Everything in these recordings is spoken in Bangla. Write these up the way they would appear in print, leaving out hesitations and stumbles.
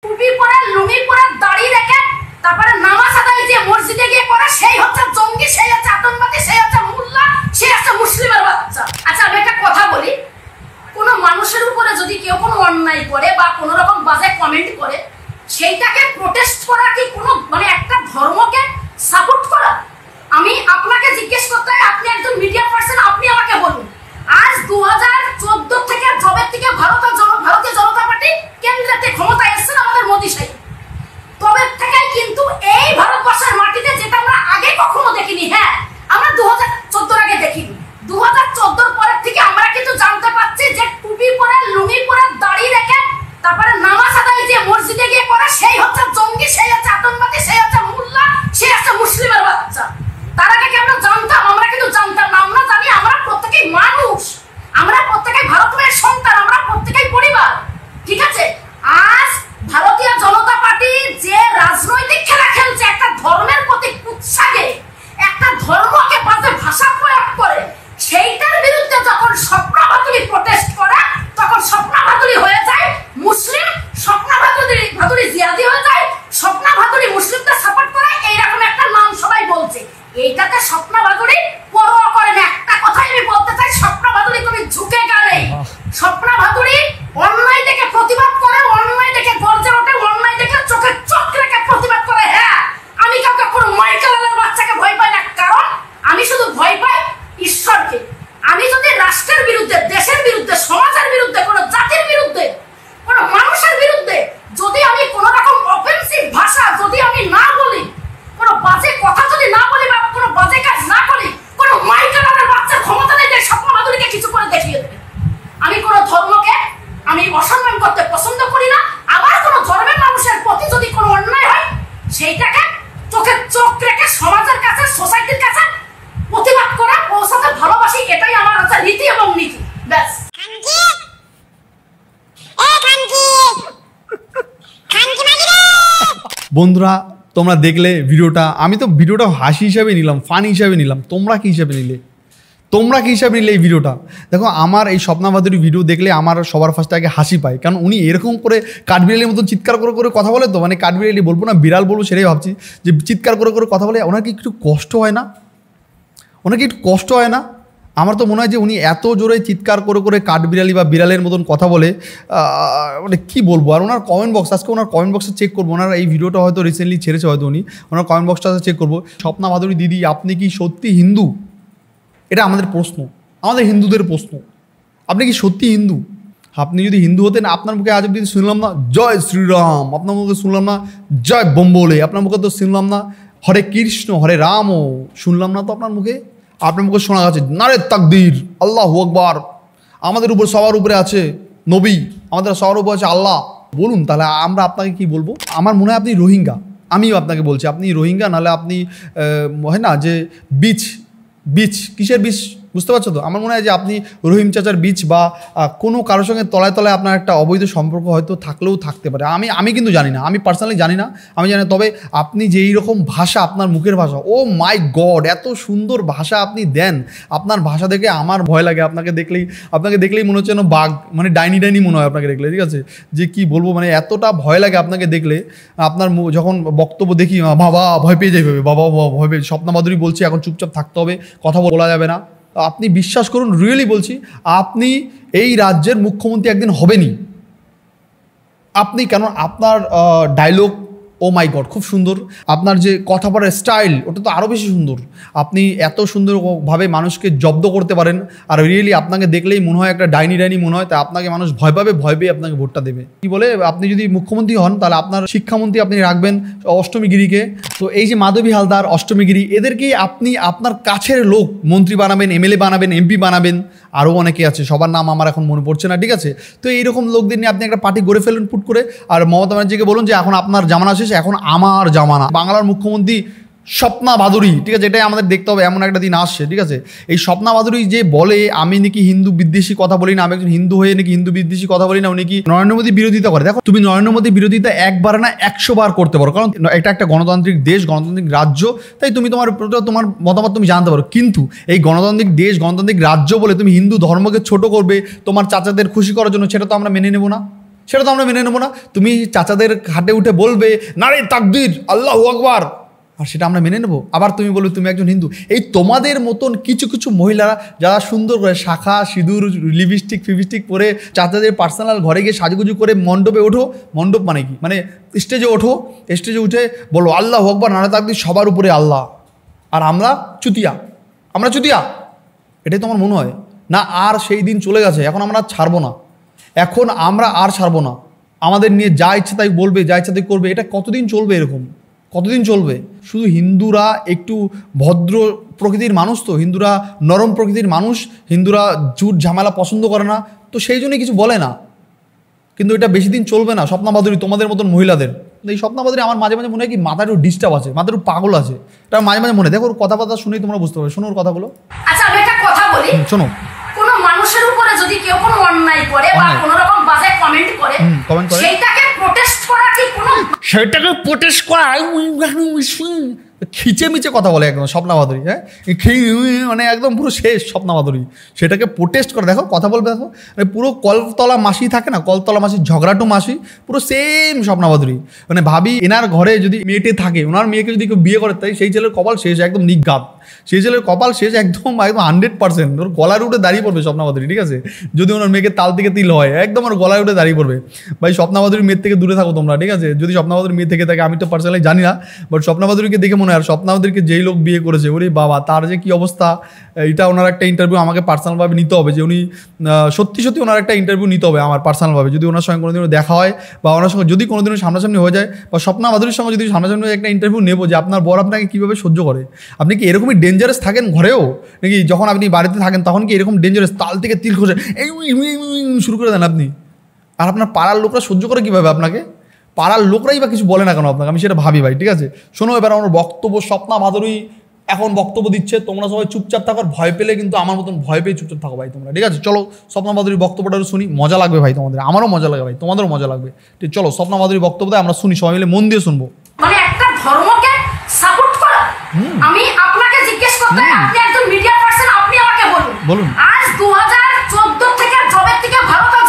টুপি পরে লুঙ্গি পরে দাড়ি রেখে তারপরে নামাজ আদায় দিয়ে মসজিদে গিয়ে পড়ে সেই হচ্ছে জঙ্গি, সেই হচ্ছে আতঙ্কবাদী, সেই হচ্ছে মোল্লা, সেই হচ্ছে মুসলিমের বাচ্চা। আচ্ছা আমি একটা কথা বলি, কোনো মানুষের উপরে যদি কেউ কোনো অন্যায় করে বা কোনো রকম বাজে কমেন্ট করে সেইটাকে প্রোটেস্ট করা কি কোনো মানে একটা ধর্মকে সাপোর্ট করা? আমি আপনাকে জিজ্ঞেস করতে হয়, আপনি একজন মিডিয়া পার্সন, আপনি আমাকে বলুন আজ 2014 থেকে জবের থেকে ভারতীয় জনতা পার্টি কেন্দ্রেতে ক্ষমতায় এসেছেন আমাদের মোদী সাহেব, তবে থেকেই কিন্তু এই ভারতবর্ষের মাটিতে যেটা আমরা আগে কখনো দেখিনি, হ্যাঁ আমরা 2014 আগে দেখিনি, 2014 পরের থেকে আমরা কিন্তু জানতে পারছি যে টুপি পরে লুঙ্গি পরে দাড়ি রেখে তারপরে নামাজ আদায় দিয়ে মসজিদে গিয়ে পড়ে সেই হচ্ছে জঙ্গি, সেই হচ্ছে আতঙ্কবাদী, সেই হচ্ছে মোল্লা, সেই হচ্ছে মুসলিমের বাচ্চা। তার আগে কি আমরা জানতাম? আমরা কিন্তু জানতাম না। আমরা জানি আমরা প্রত্যেকেই মানুষ, আমরা প্রত্যেকেই ভারত মায়ের সন্তান, আমরা প্রত্যেকেই পরিবার, ঠিক আছে? আজ ভারতীয় জনতা পার্টি যে রাজনৈতিক খেলা খেলছে একটা ধর্মের প্রতি উৎসাহে, একটা ধর্মকে বাজে ভাষা প্রয়োগ করে, সেইটার বিরুদ্ধে যখন স্বপ্না ভাদুরী প্রোটেস্ট করে তখন স্বপ্না ভাদুরী হয়ে যায় মুসলিম, স্বপ্না ভাদুরী জিয়াদি হয়ে যায়, স্বপ্না ভাদুরী মুসলিমদের সাপোর্ট করে, এইরকম একটা নাম সবাই বলছে। এইটাতে স্বপ্না ভাদুরী পরোয়া করে না। একটা কথাই আমি বলতে চাই, স্বপ্না ভাদুরী কবি ঝুঁকে গেলে, স্বপ্না ভাদুরী অন্যায় দেখে প্রতিবাদ করে, অন্যায় দেখে গর্জে ওঠে, অন্যায় দেখে চোখে চোখ রেখে প্রতিবাদ করে। হ্যাঁ আমি কাউকে কোনো মাইকেলের বাচ্চাকে ভয় পাই না, কারণ আমি শুধু ভয় পাই ঈশ্বরকে। আমি যদি রাষ্ট্রের বিরুদ্ধে, দেশের বিরুদ্ধে, সমাজের বিরুদ্ধে, কোনো জাতির বিরুদ্ধে, কোনো মানুষের বিরুদ্ধে যদি আমি কোনো রকম অফেন্সিভ ভাষা যদি আমি না বলি, কোনো বাজে কথা যদি না বলি বা কোনো বাজে কাজ না করি, কোনো মাইকেলের বাচ্চার ক্ষমতা নেই যে স্বপ্না ভাদুরীকে কিছু করে দেখিয়ে দেবে। আমি কোনো ধর্মকে আমি অসম্মান করতে পছন্দ করি না। আবার কোনো ধর্মের মানুষের প্রতি যদি কোনো অন্যায় হয় সেইটাকে চোখে চোখ রেখে সমাজের কাছে, সোসাইটির কাছে প্রতিবাদ করে পৌঁছাতে ভালোবাসি। এটাই আমার হচ্ছে রীতি এবং নীতি। ব্যাস। বন্ধুরা তোমরা দেখলে ভিডিওটা, আমি তো ভিডিওটা হাসি হিসাবে নিলাম, ফান হিসাবে নিলাম, তোমরা কি হিসাবে নিলে? তোমরা কি হিসাবে নিলে এই ভিডিওটা? দেখো আমার এই স্বপ্না ভাদুরী ভিডিও দেখলে আমার সবার ফার্স্টে আগে হাসি পায়, কারণ উনি এরকম করে কাঠবিড়ালির মতন চিৎকার করে করে কথা বলে, তো মানে কাঠবিড়ালি বলবো না, বিড়াল বলবো, সেটাই ভাবছি যে চিৎকার করে করে কথা বলে। ওনার কি একটু কষ্ট হয় না? ওনার কি একটু কষ্ট হয় না? আমার তো মনে হয় যে উনি এত জোরে চিৎকার করে করে কাঠবিড়ালি বা বিড়ালের মতন কথা বলে, মানে কী বলবো। আর ওনার কমেন্ট বক্স, আজকে ওনার কমেন্ট বক্সে চেক করবো, ওনার এই ভিডিওটা হয়তো রিসেন্টলি ছেড়েছে হয়তো উনি, ওনার কমেন্ট বক্সটা চেক করবো। স্বপ্না ভাদুরী দিদি, আপনি কি সত্যি হিন্দু? এটা আমাদের প্রশ্ন, আমাদের হিন্দুদের প্রশ্ন। আপনি কি সত্যি হিন্দু? আপনি যদি হিন্দু হতেন, আপনার মুখে আজ অব্দি শুনলাম না জয় শ্রীরাম, আপনার মুখে শুনলাম না জয় বোম্বলে, আপনার মুখে তো শুনলাম না হরে কৃষ্ণ হরে রামও শুনলাম না তো আপনার মুখে। আপনার মুখে শোনা যাচ্ছে নারে তাকবীর, আল্লাহু আকবার, আমাদের উপর সবার উপরে আছে নবী, আমাদের সবার উপরে আছে আল্লাহ। বলুন তাহলে আমরা আপনাকে কি বলবো? আমার মনে হয় আপনি রোহিঙ্গা। আমিও আপনাকে বলছি আপনি রোহিঙ্গা, নাহলে আপনি হয় না যে বীজ কিসের বীজ, বুঝতে পারছো তো? আমার মনে হয় যে আপনি রহিম চাচার বীজ বা কোনো কারোর সঙ্গে তলায় তলায় আপনার একটা অবৈধ সম্পর্ক হয়তো থাকলেও থাকতে পারে। আমি কিন্তু জানি না, আমি পার্সোনালি জানি না, আমি জানি। তবে আপনি যেই রকম ভাষা, আপনার মুখের ভাষা, ও মাই গড, এত সুন্দর ভাষা আপনি দেন, আপনার ভাষা দেখে আমার ভয় লাগে। আপনাকে দেখলেই মনে হচ্ছে যেন বাঘ, মানে ডাইনি মনে হয় আপনাকে দেখলে, ঠিক আছে? যে কি বলবো, মানে এতটা ভয় লাগে আপনাকে দেখলে। আপনার যখন বক্তব্য দেখি বাবা ভয় পেয়ে যাবে, বাবা ভয় পেয়ে, স্বপ্না ভাদুরী বলছি এখন চুপচাপ থাকতে হবে, কথা বলা যাবে না। আপনি বিশ্বাস করুন, রিয়েলি বলছি, আপনি এই রাজ্যের মুখ্যমন্ত্রী একদিন হবেনই আপনি। কেন আপনার ডায়লগ, ও মাই গড, খুব সুন্দর। আপনার যে কথা বলার স্টাইল, ওটা তো আরও বেশি সুন্দর। আপনি এত সুন্দরভাবে মানুষকে জব্দ করতে পারেন, আর রিয়েলি আপনাকে দেখলেই মনে হয় একটা ডাইনি মনে হয়, তাই আপনাকে মানুষ ভয় পাবে, ভয় পেয়ে আপনাকে ভোটটা দেবে। কি বলে, আপনি যদি মুখ্যমন্ত্রী হন তাহলে আপনার শিক্ষামন্ত্রী আপনি রাখবেন অষ্টমী গিরিকে। তো এই যে মাধবী হালদার, অষ্টমী গিরি, এদেরকেই আপনি আপনার কাছের লোক মন্ত্রী বানাবেন, এমএলএ বানাবেন, এমপি বানাবেন, আরও অনেকে আছে, সবার নাম আমার এখন মনে পড়ছে না, ঠিক আছে? তো এইরকম লোকদের নিয়ে আপনি একটা পার্টি গড়ে ফেলুন ফুট করে, আর মমতা ব্যানার্জিকে বলুন যে এখন আপনার জামানা শেষ, এখন আমার জামানা। বাংলার মুখ্যমন্ত্রী স্বপ্না ভাদুরী, ঠিক আছে? এটাই আমাদের দেখতে হবে, এমন একটা দিন আসছে, ঠিক আছে? এই স্বপ্না ভাদুরী যে বলে আমি নাকি হিন্দু বিদ্বেষী কথা বলি না, আমি একজন হিন্দু হয়ে নাকি হিন্দু বিদ্বেষী কথা বলি না, উনি কি নরেন্দ্র মোদী বিরোধিতা করে। দেখো, তুমি নরেন্দ্র মোদী বিরোধিতা একবার না 100 বার করতে পারো, কারণ এটা একটা গণতান্ত্রিক দেশ, গণতান্ত্রিক রাজ্য, তাই তুমি তোমার মতামত তুমি জানতে পারো। কিন্তু এই গণতান্ত্রিক দেশ, গণতান্ত্রিক রাজ্য বলে তুমি হিন্দু ধর্মকে ছোট করবে তোমার চাচাদের খুশি করার জন্য, সেটা তো আমরা মেনে নেব না। সেটা তো আমরা মেনে নেবো না। তুমি চাচাদের ঘাটে উঠে বলবে নারে তাকবীর আল্লাহু আকবার, আর সেটা আমরা মেনে নেবো। আবার তুমি বলবে তুমি একজন হিন্দু। এই তোমাদের মতন কিছু কিছু মহিলারা যারা সুন্দর করে শাখা সিঁদুর লিপস্টিক ফিপস্টিক পরে চাচাদের পার্সোনাল ঘরে গিয়ে সাজুগুজু করে মণ্ডপে ওঠো, মণ্ডপ মানে কি, মানে স্টেজে ওঠো, স্টেজে উঠে বলো আল্লাহু আকবার নারে তাকবীর, সবার উপরে আল্লাহ, আর আমরা চুতিয়া, আমরা চুতিয়া, এটাই তোমার মনে হয় না? আর সেই দিন চলে গেছে, এখন আমরা ছাড়বো না, এখন আমরা আর ছাড়বো না। আমাদের নিয়ে যা ইচ্ছে তাই বলবে, যা ইচ্ছা তাই করবে। এটা কতদিন চলবে এরকম, কতদিন চলবে? শুধু হিন্দুরা একটু ভদ্র প্রকৃতির মানুষ, তো হিন্দুরা নরম প্রকৃতির মানুষ, হিন্দুরা জুট ঝামেলা পছন্দ করে না, তো সেই জন্যই কিছু বলে না। কিন্তু এটা বেশি দিন চলবে না। স্বপ্নাবাদুরী তোমাদের মতন মহিলাদের, এই স্বপ্নাবাদুরী আমার মাঝে মাঝে মনে হয় কি মাথার একটু ডিস্টার্ব আছে, মাথার একটু পাগল আছে, এটা মাঝে মাঝে মনে, দেখো ওর কথাবার্তা শুনেই তোমরা বুঝতে পারবে। শোনো ওর কথাগুলো। আচ্ছা আমি একটা কথা বলি, শোনো। কোনো মানুষের উপরে যদি কেউ কোনো অন্যায় করে বা কোনো রকম বাজে কমেন্ট করে, সেইটাকে প্রোটেস্ট করা কি কোনো, সেটাকে প্রোটেস্ট করা খিচেমিচে কথা বলে একদম স্বপ্নাবাদুরী, হ্যাঁ মানে একদম পুরো শেষ স্বপ্নাবাদুরী। সেটাকে প্রোটেস্ট করে, দেখো কথা বলবে, দেখো পুরো কলতলা মাসি থাকে না, কলতলা মাসি, ঝগড়াটু মাসি, পুরো সেম স্বপ্নাবাদুরী। মানে ভাবি এনার ঘরে যদি মেয়েটে থাকে, ওনার মেয়েকে যদি কেউ বিয়ে করে, তাই সেই ছেলের কপাল শেষ, একদম নিঘাত, সেই ছেলের কপাল শেষ একদম একদম 100%। ওর গলার উঠে দাঁড়িয়ে পড়বে স্বপ্নাবাদুরী, ঠিক আছে? যদি ওনার মেয়েকে তাল থেকে তিল হয়, একদম ওর গলায় উঠে দাঁড়িয়ে পড়বে। ভাই স্বপ্নাবাদুরীর মেয়ের থেকে দূরে থাকো তোমরা, ঠিক আছে? যদি স্বপ্নাবাদুরীর মেয়ে থেকে থাকে, আমি তো পার্সোনালি জানি না, বাট স্বপ্নাবাদুরীকে দেখে মনে হয়, আর স্বপ্নাবাদুরীকে যেই লোক বিয়ে করেছে, ওরে বাবা তার যে কি অবস্থা, এটা ওনার একটা ইন্টারভিউ আমাকে পার্সোনালভাবে নিতে হবে, যে উনি সত্যি সত্যি ওনার একটা ইন্টারভিউ নিতে হবে আমার পার্সোনালভাবে। যদি ওনার সঙ্গে কোনোদিনও দেখা হয় বা ওনার সঙ্গে যদি কোনোদিনও সামনাসামনি হয়ে যায়, বা স্বপ্নাবাদুরীর সঙ্গে যদি সামনাসামনি একটা ইন্টারভিউ নেবো যে আপনার বর আপনাকে কীভাবে সহ্য করে, আপনি কি এরকমই ডেঞ্জারাস থাকেন ঘরেও নাকি? যখন আপনি বাড়িতে থাকেন তখন কি এরকম ডেঞ্জারাস তাল থেকে তিল খসে শুরু করে দেন আপনি? আর আপনার পাড়ার লোকরা সহ্য করে কীভাবে আপনাকে? পাড়ার লোকরাই বা কিছু বলে না কেন আপনাকে? আমি সেটা ভাবি ভাই, ঠিক আছে? শোনো এবার আমার বক্তব্য। স্বপ্নাবাদুরী এখন বক্তব্য দিচ্ছে, তোমরা সবাই চুপচাপ থাকো, ভয় পেলে কিন্তু আমার মতন ভয় পেয়ে চুপচাপ থাকো ভাই তোমরা, ঠিক আছে? চলো স্বপ্নাবাদুরীর বক্তব্যটা শুনি, মজা লাগবে ভাই তোমাদের, আমারও মজা লাগবে ভাই, তোমাদেরও মজা লাগবে। ঠিক, চলো স্বপ্নাবাদুরীর বক্তব্যটা আমরা শুনি, সবাই মিলে মন দিয়ে শুনবো। মানে একটা ধর্মকে সাপোর্ট করা, আমি আপনাকে জিজ্ঞেস করতে, আপনি একজন মিডিয়া পারসন, আপনি আমাকে বলুন আজ 2014 থেকে জবের থেকে ভারতীয়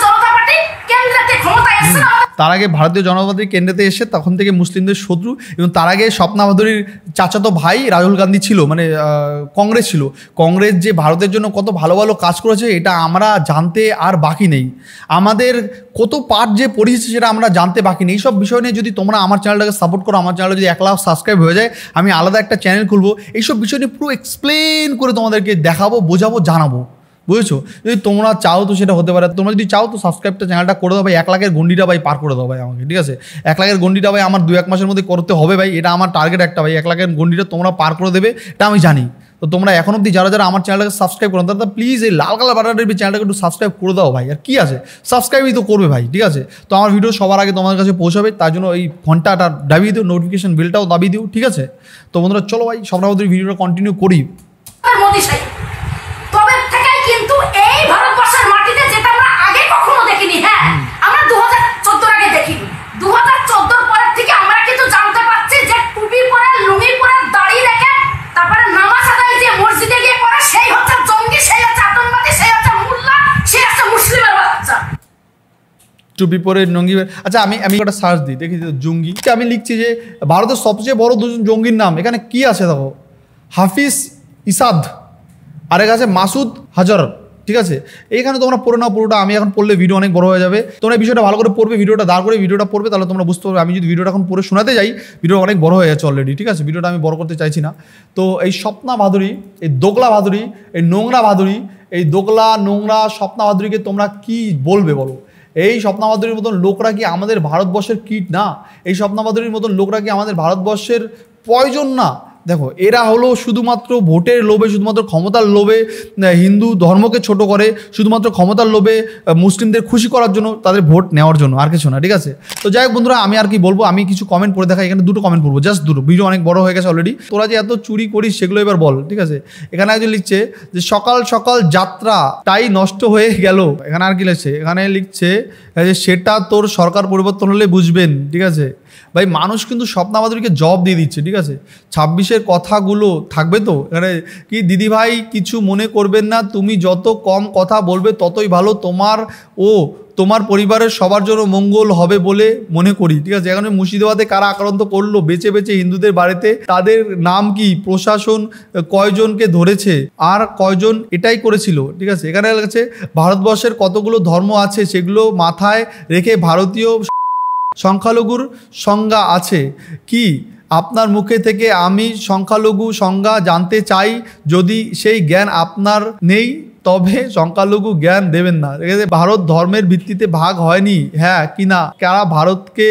জনতা পার্টি কেন্দ্রে ক্ষমতায় এসেছে না? তার আগে ভারতীয় জনতা পার্টি কেন্দ্রেতে এসে তখন থেকে মুসলিমদের শত্রু, এবং তার আগে স্বপ্নাবাদুরীর চাচাতো ভাই রাহুল গান্ধী ছিল, মানে কংগ্রেস ছিল। কংগ্রেস যে ভারতের জন্য কত ভালো ভালো কাজ করেছে এটা আমরা জানতে আর বাকি নেই। আমাদের কত পাঠ যে পড়িয়েছে সেটা আমরা জানতে বাকি নেই। এইসব বিষয় নিয়ে যদি তোমরা আমার চ্যানেলটাকে সাপোর্ট করো, আমার চ্যানেলে যদি 1 লাখ সাবস্ক্রাইব হয়ে যায়, আমি আলাদা একটা চ্যানেল খুলবো, এইসব বিষয় নিয়ে পুরো এক্সপ্লেন করে তোমাদেরকে দেখাবো, বোঝাবো, জানাবো, বুঝেছো? যদি তোমরা চাও তো সেটা হতে পারে। তোমরা যদি চাও তো সাবস্ক্রাইবটা চ্যানেলটা করে দাও ভাই, 1 লাখের গন্ডিটা ভাই পার করে দাও ভাই আমাকে, ঠিক আছে? 1 লাখের গন্ডিটা ভাই আমার 2-1 মাসের মধ্যে করতে হবে ভাই, এটা আমার টার্গেট একটা ভাই। 1 লাখের গন্ডিটা তোমরা পার করে দেবে, এটা আমি জানি। তো তোমরা এখন অবধি যারা যারা আমার চ্যানেলটাকে সাবস্ক্রাইব করো, তারা প্লিজ এই লাল কালার বাটনটার চ্যানেলটাকে একটু সাবস্ক্রাইব করে দাও ভাই। আর কি আছে, সাবস্ক্রাইবই তো করবে ভাই, ঠিক আছে? তো আমার ভিডিও সবার আগে তোমাদের কাছে পৌঁছাবে, তার জন্য এই ঘন্টাটা দাবিয়ে দিও, নোটিফিকেশন বেলটাও দাবিয়ে দিও, ঠিক আছে? তো বন্ধুরা চলো ভাই স্বপ্নাবাদুরীর ভিডিওটা কন্টিনিউ করি। মোদি সাহেব তবে থেকেই কিন্তু এই ভারতবর্ষের মাটিতে, যেটা আমরা আগে কখনো দেখিনি, হ্যাঁ আমরা 2014 আগে দেখিনি, 2014 পরের থেকে আমরা কিন্তু জানতে পারছি যে টুপি পরে, লুঙ্গি পরে, দাড়ি রেখে, তারপরে নামাজ আদায় যে মসজিদে গিয়ে পড়ে, সেই হচ্ছে জঙ্গি, সেই হচ্ছে আতঙ্কবাদী, সেই হচ্ছে মোল্লা, সেই হচ্ছে মুসলিমের বাচ্চা। টুপি পরে জঙ্গি। আচ্ছা আমি একটা সার্চ দিই, দেখি জঙ্গি, আমি লিখছি যে ভারতের সবচেয়ে বড় 2জন জঙ্গির নাম, এখানে কি আছে দেখো, হাফিজ ইসাদ, আরেক আছে মাসুদ হাজার, ঠিক আছে? এইখানে তোমরা পড়ে নাও পুরোটা, আমি এখন পড়লে ভিডিও অনেক বড় হয়ে যাবে। তোমরা বিষয়টা ভালো করে পড়বে, ভিডিওটা দাঁড় করে ভিডিওটা পড়বে, তাহলে তোমরা বুঝতে পারবে। আমি যদি ভিডিওটা এখন পড়ে শোনাতে যাই, ভিডিও অনেক বড় হয়ে যাচ্ছে অলরেডি, ঠিক আছে? ভিডিওটা আমি বড় করতে চাইছি না। তো এই স্বপ্নাবাদুরী, এই দোগলা বাদুরী, এই নোংরা বাদুরী, এই দোগলা নোংরা স্বপ্নাবাদুরীকে তোমরা কি বলবে বলো? এই স্বপ্নাবাদুরীর মতন লোকরা কি আমাদের ভারতবর্ষের কীট না? এই স্বপ্নাবাদুরীর মতন লোকরা কি আমাদের ভারতবর্ষের পয়জন না? দেখো এরা হলো শুধুমাত্র ভোটের লোভে, শুধুমাত্র ক্ষমতার লোভে হিন্দু ধর্মকে ছোট করে, শুধুমাত্র ক্ষমতার লোভে মুসলিমদের খুশি করার জন্য, তাদের ভোট নেওয়ার জন্য, আর কিছু না, ঠিক আছে? তো যাই হোক বন্ধুরা, আমি আর কি বলবো, আমি কিছু কমেন্ট পড়ে দেখাই। এখানে 2টো কমেন্ট পড়বো, জাস্ট 2টো, ভিডিও অনেক বড় হয়ে গেছে অলরেডি। তোরা যে এত চুরি করিস সেগুলো এবার বল, ঠিক আছে? এখানে একজন লিখছে যে সকাল সকাল যাত্রা তাই নষ্ট হয়ে গেল। এখানে আর কি লিখছে, এখানে লিখছে যে সেটা তোর সরকার পরিবর্তন হলে বুঝবেন, ঠিক আছে? ভাই মানুষ কিন্তু স্বপ্নাবাদুরীকে জব দিয়ে দিচ্ছে, ঠিক আছে? 26-এর কথাগুলো থাকবে তো এখানে। কি দিদি ভাই কিছু মনে করবেন না, তুমি যত কম কথা বলবে ততই ভালো, তোমার ও তোমার পরিবারের সবার জন্য মঙ্গল হবে বলে মনে করি। ঠিক আছে, এখানে মুর্শিদাবাদে কারা আক্রান্ত করলো বেছে বেছে হিন্দুদের বাড়িতে, তাদের নাম কি, প্রশাসন কয়জনকে ধরেছে, আর কয়জন এটাই করেছিল। ঠিক আছে, এখানে আছে ভারতবর্ষের কতগুলো ধর্ম আছে সেগুলো মাথায় রেখে ভারতীয় সংখ্যালঘুর সংজ্ঞা আছে কি? আপনার মুখে থেকে আমি সংখ্যালঘু সংজ্ঞা জানতে চাই, যদি সেই জ্ঞান আপনার নেই তবে সংখ্যালঘু জ্ঞান দেবেন না। ভারত ধর্মের ভিত্তিতে ভাগ হয়নি, হ্যাঁ কি না? কারা ভারতকে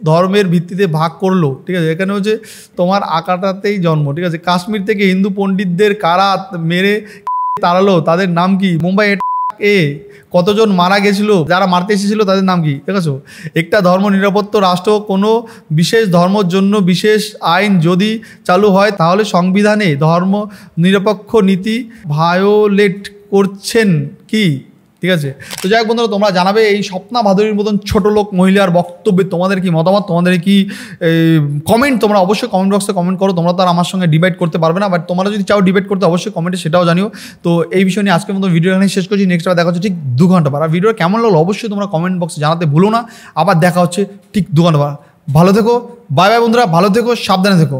ধর্মের ভিত্তিতে ভাগ করলো? ঠিক আছে, এখানে হচ্ছে তোমার আঁকাটাতেই জন্ম। ঠিক আছে, কাশ্মীর থেকে হিন্দু পণ্ডিতদের কারা মেরে তাড়ালো, তাদের নাম কি? মুম্বাই এ কতজন মারা গেছিল, যারা মারতে এসেছিল তাদের নাম কি? ঠিক আছে, একটা ধর্ম নিরাপত্ত রাষ্ট্র কোনো বিশেষ ধর্মের জন্য বিশেষ আইন যদি চালু হয় তাহলে সংবিধানে ধর্ম নিরপেক্ষ নীতি ভায়োলেট করছেন কি? ঠিক আছে, তো যাই হোক বন্ধুরা, তোমরা জানাবে এই স্বপ্না ভাদুরীর মতন ছোট লোক মহিলার বক্তব্যে তোমাদের কি মতামত, তোমাদের কি কমেন্ট, তোমরা অবশ্যই কমেন্ট বক্সে কমেন্ট করো। তোমরা তো আর আমার সঙ্গে ডিবেট করতে পারবে না, বাট তোমরা যদি চাও ডিবেট করতে অবশ্যই কমেন্টে সেটাও জানিও। তো এই বিষয় নিয়ে আজকের মতো ভিডিও এখানে শেষ করছি। নেক্সট বার দেখা হচ্ছে ঠিক 2 ঘন্টা পর। আর ভিডিও কেমন লাগলো অবশ্যই তোমরা কমেন্ট বক্সে জানাতে ভুলো না। আবার দেখা হচ্ছে ঠিক 2 ঘন্টা পর। ভালো থেকো, বাই বাই বন্ধুরা, ভালো থেকো, সাবধানে থেকো।